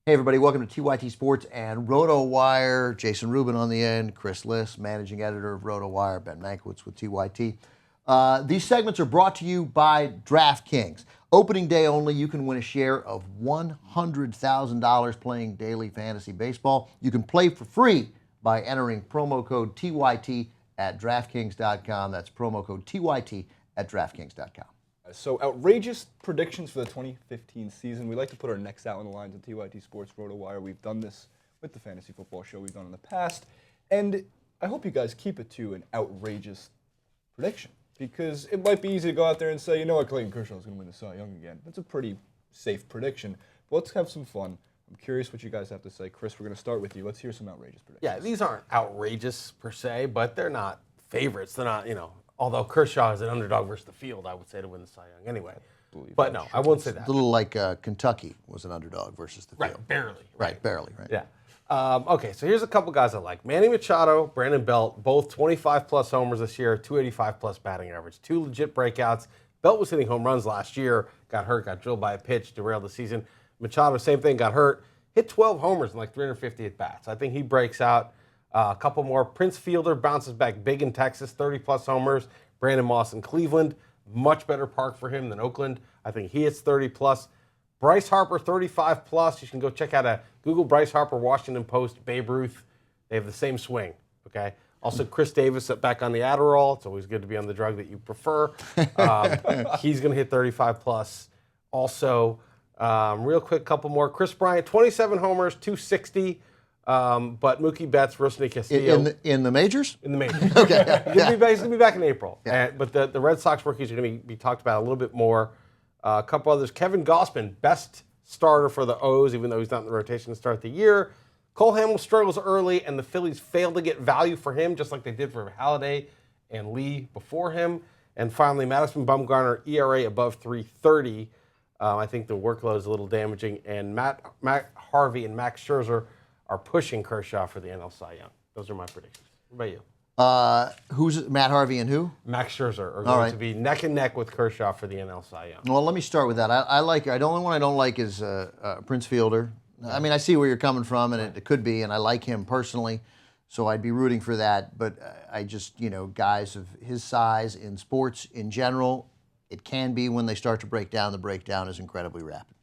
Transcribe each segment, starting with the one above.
Hey, everybody, welcome to TYT Sports and RotoWire. Jason Rubin on the end, Chris Liss, managing editor of RotoWire, Ben Mankiewicz with TYT. These segments are brought to you by DraftKings. Opening day only, you can win a share of $100,000 playing daily fantasy baseball. You can play for free by entering promo code TYT at DraftKings.com. That's promo code TYT at DraftKings.com. So outrageous predictions for the 2015 season. We like to put our necks out on the lines of TYT Sports RotoWire. We've done this with the Fantasy Football Show. We've done in the past. And I hope you guys keep it to an outrageous prediction, because it might be easy to go out there and say, you know what, Clayton Kershaw is going to win the Cy Young again. That's a pretty safe prediction. But let's have some fun. I'm curious what you guys have to say. Chris, we're going to start with you. Let's hear some outrageous predictions. Yeah, these aren't outrageous per se, but they're not favorites. They're not, although Kershaw is an underdog versus the field, I would say, to win the Cy Young anyway. But no, I won't say that. A little like Kentucky was an underdog versus the field. Right, barely. Right, barely, right. Yeah. Okay, so here's a couple guys I like. Manny Machado, Brandon Belt, both 25-plus homers this year, 285-plus batting average. Two legit breakouts. Belt was hitting home runs last year, got hurt, got drilled by a pitch, derailed the season. Machado, same thing, got hurt, hit 12 homers in like 350 at-bats. I think he breaks out. A couple more. Prince Fielder bounces back big in Texas, 30-plus homers. Brandon Moss in Cleveland, much better park for him than Oakland. I think he hits 30-plus. Bryce Harper, 35-plus. You can go check out Google Bryce Harper, Washington Post, Babe Ruth. They have the same swing, okay? Also, Chris Davis back on the Adderall. It's always good to be on the drug that you prefer. He's going to hit 35-plus. Also, real quick, couple more. Chris Bryant, 27 homers, 260. But Mookie Betts, Rusney Castillo. In the majors? In the majors. Okay. He's going to be back in April. Yeah. But the Red Sox rookies are going to be talked about a little bit more. A couple others. Kevin Gausman, best starter for the O's, even though he's not in the rotation to start the year. Cole Hamels struggles early, and the Phillies failed to get value for him, just like they did for Halladay and Lee before him. And finally, Madison Bumgarner, ERA above 330. I think the workload is a little damaging. And Matt Harvey and Max Scherzer are pushing Kershaw for the NL Cy Young. Those are my predictions. What about you? Who's Matt Harvey and who? Max Scherzer are going to be neck and neck with Kershaw for the NL Cy Young. Well, let me start with that. I like the only one I don't like is Prince Fielder. I mean, I see where you're coming from, and it could be, and I like him personally, so I'd be rooting for that. But I just, guys of his size in sports in general, it can be when they start to break down. The breakdown is incredibly rapid.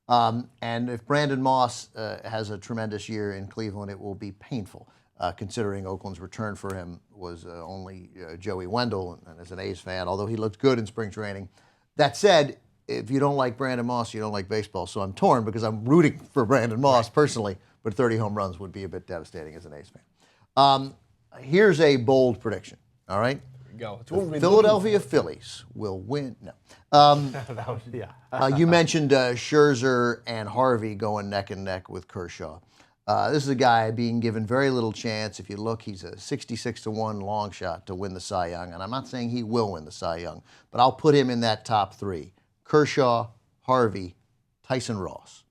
And if Brandon Moss has a tremendous year in Cleveland, it will be painful, considering Oakland's return for him was only Joey Wendell, and as an A's fan, although he looked good in spring training. That said, if you don't like Brandon Moss, you don't like baseball. So I'm torn because I'm rooting for Brandon Moss personally, but 30 home runs would be a bit devastating as an A's fan. Here's a bold prediction, all right? Go. The Philadelphia Phillies will win. No. You mentioned Scherzer and Harvey going neck and neck with Kershaw. This is a guy being given very little chance. If you look, he's a 66-1 long shot to win the Cy Young. And I'm not saying he will win the Cy Young, but I'll put him in that top three. Kershaw, Harvey, Tyson Ross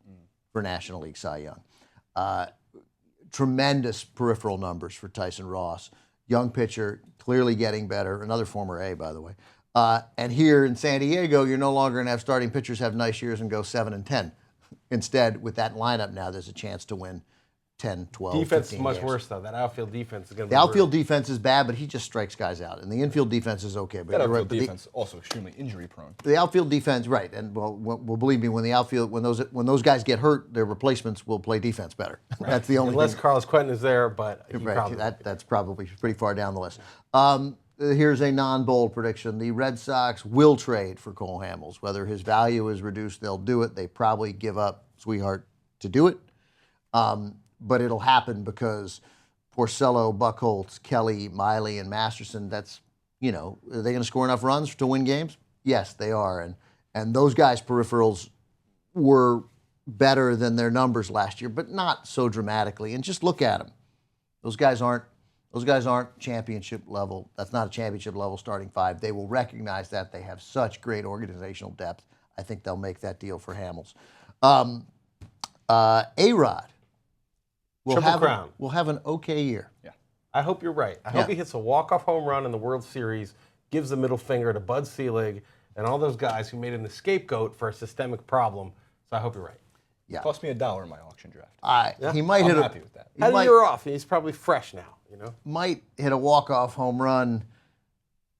for National League Cy Young. Tremendous peripheral numbers for Tyson Ross. Young pitcher, clearly getting better. Another former A, by the way. And here in San Diego, you're no longer going to have starting pitchers have nice years and go 7-10. Instead, with that lineup now, there's a chance to win 10, 12, Defense 15 is much games. worse, though. That outfield defense is going to be The outfield defense is bad, but he just strikes guys out. And the infield defense is okay. But that outfield defense also extremely injury prone. The outfield defense, right? And well, believe me, when the outfield, when those guys get hurt, their replacements will play defense better. Right. That's the only. Unless Carlos Quentin is there, but he probably that's probably pretty far down the list. Here's a non-bold prediction: the Red Sox will trade for Cole Hamels. Whether his value is reduced, they'll do it. They probably give up Sweetheart to do it. But it'll happen because Porcello, Buchholz, Kelly, Miley, and Masterson, that's, are they going to score enough runs to win games? Yes, they are. And those guys' peripherals were better than their numbers last year, but not so dramatically. And just look at them. Those guys aren't championship level. That's not a championship level starting five. They will recognize that. They have such great organizational depth. I think they'll make that deal for Hamels. A-Rod. We'll have an okay year. Yeah, I hope you're right. I hope he hits a walk-off home run in the World Series, gives the middle finger to Bud Selig and all those guys who made him the scapegoat for a systemic problem. So I hope you're right. Yeah. Cost me $1 in my auction draft. He might I'm hit happy with that. He Had a might, year off. He's probably fresh now. might hit a walk-off home run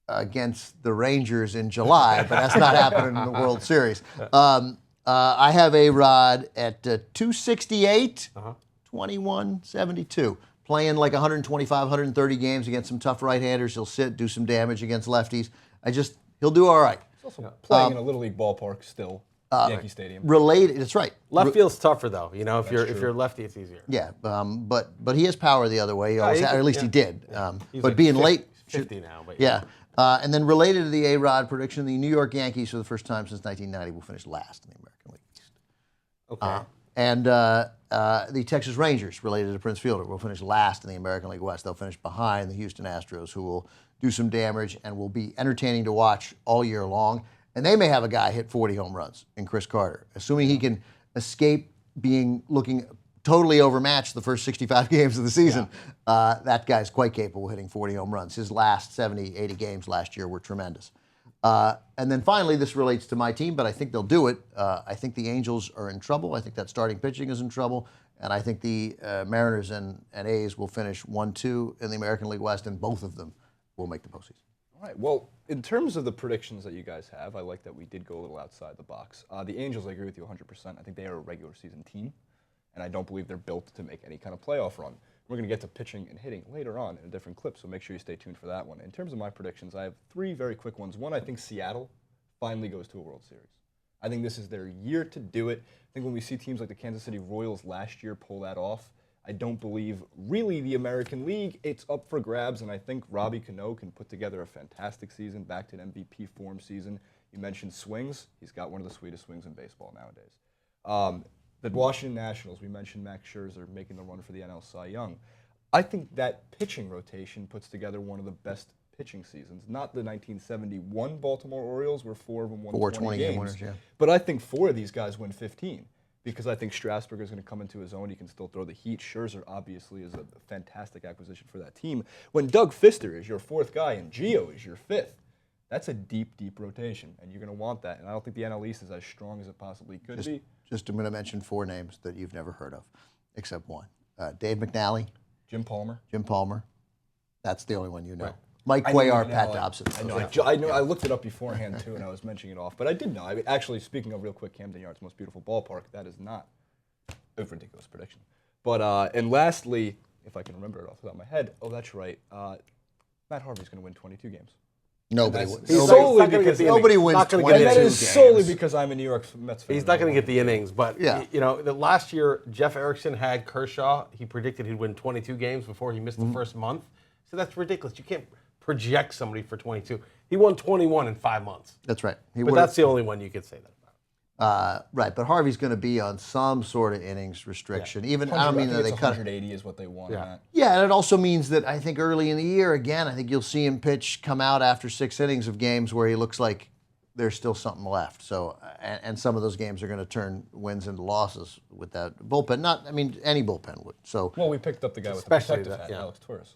against the Rangers in July, but that's not happening in the World Series. I have A-Rod at 268, 21-72. Playing like 125, 130 games against some tough right-handers. He'll sit, do some damage against lefties. He'll do all right. He's also playing in a Little League ballpark still, Yankee Stadium. Related, that's right. Left field's tougher though. If you're lefty, it's easier. Yeah, but he has power the other way. He always had, or at least he did. He's But like being late, 50 now. But yeah. And then related to the A-Rod prediction, the New York Yankees, for the first time since 1990, will finish last in the American League East. Okay. And the Texas Rangers, related to Prince Fielder, will finish last in the American League West. They'll finish behind the Houston Astros, who will do some damage and will be entertaining to watch all year long. And they may have a guy hit 40 home runs in Chris Carter, assuming he can escape looking totally overmatched the first 65 games of the season. That guy's quite capable of hitting 40 home runs. His last 70, 80 games last year were tremendous. And then finally, this relates to my team, but I think they'll do it. I think the Angels are in trouble. I think that starting pitching is in trouble. And I think the Mariners and A's will finish 1-2 in the American League West, and both of them will make the postseason. All right. Well, in terms of the predictions that you guys have, I like that we did go a little outside the box. The Angels, I agree with you 100%. I think they are a regular season team, and I don't believe they're built to make any kind of playoff run. We're going to get to pitching and hitting later on in a different clip, so make sure you stay tuned for that one. In terms of my predictions, I have 3 very quick ones. One, I think Seattle finally goes to a World Series. I think this is their year to do it. I think when we see teams like the Kansas City Royals last year pull that off, I don't believe really the American League, it's up for grabs, and I think Robbie Cano can put together a fantastic season, back to an MVP form season. You mentioned swings. He's got one of the sweetest swings in baseball nowadays. The Washington Nationals, we mentioned Max Scherzer making the run for the NL Cy Young. I think that pitching rotation puts together one of the best pitching seasons. Not the 1971 Baltimore Orioles, where 4 of them won 20 games. Winners, yeah. But I think 4 of these guys win 15. Because I think Strasburger is going to come into his own. He can still throw the heat. Scherzer obviously is a fantastic acquisition for that team. When Doug Fister is your 4th guy and Gio is your 5th, that's a deep, deep rotation, and you're going to want that. And I don't think the NL East is as strong as it possibly could be. I'm going to mention 4 names that you've never heard of, except one. Dave McNally. Jim Palmer. That's the only one you know. Right. Mike Cuellar, Pat Dobson. I know. I looked it up beforehand, too, and I was mentioning it off. But I did know. I mean, actually, speaking of real quick, Camden Yards' most beautiful ballpark, that is not a ridiculous prediction. But, and lastly, if I can remember it off the top of my head, that's right, Matt Harvey's going to win 22 games. Nobody wins. Nobody wins. Not gonna 22 get And that is games. solely because I'm a New York Mets fan. He's not going to get the innings, but Yeah. the last year Jeff Erickson had Kershaw. He predicted he'd win 22 games before he missed the first month. So that's ridiculous. You can't project somebody for 22. He won 21 in 5 months. That's right. But that's the only one you could say that about. Right, but Harvey's going to be on some sort of innings restriction. Even I don't mean that they cut. 180 is what they want. Yeah. On that. Yeah, and it also means that I think early in the year, again, I think you'll see him come out after 6 innings of games where he looks like there's still something left. So, and some of those games are going to turn wins into losses with that bullpen. Any bullpen would. So, Well, we picked up the guy with Especially the protective that, hat, yeah. Alex Torres.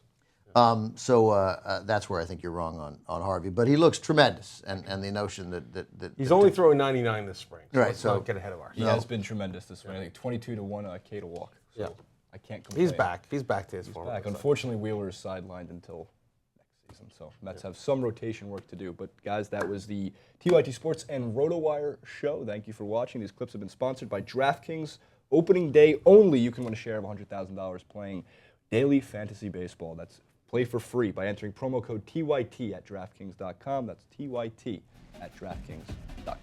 that's where I think you're wrong on Harvey. But he looks tremendous, and the notion that He's only throwing 99 this spring. So Right, let's so- not get ahead of ourselves. He has been tremendous this spring. I think 22-1 K to walk. So Yeah. I can't complain. He's back. He's back to his form. Back. Unfortunately, Wheeler is sidelined until next season, so Mets have some rotation work to do. But guys, that was the TYT Sports and RotoWire show. Thank you for watching. These clips have been sponsored by DraftKings. Opening day only, you can win a share of $100,000 playing daily fantasy baseball. That's play for free by entering promo code TYT at DraftKings.com. That's TYT at DraftKings.com.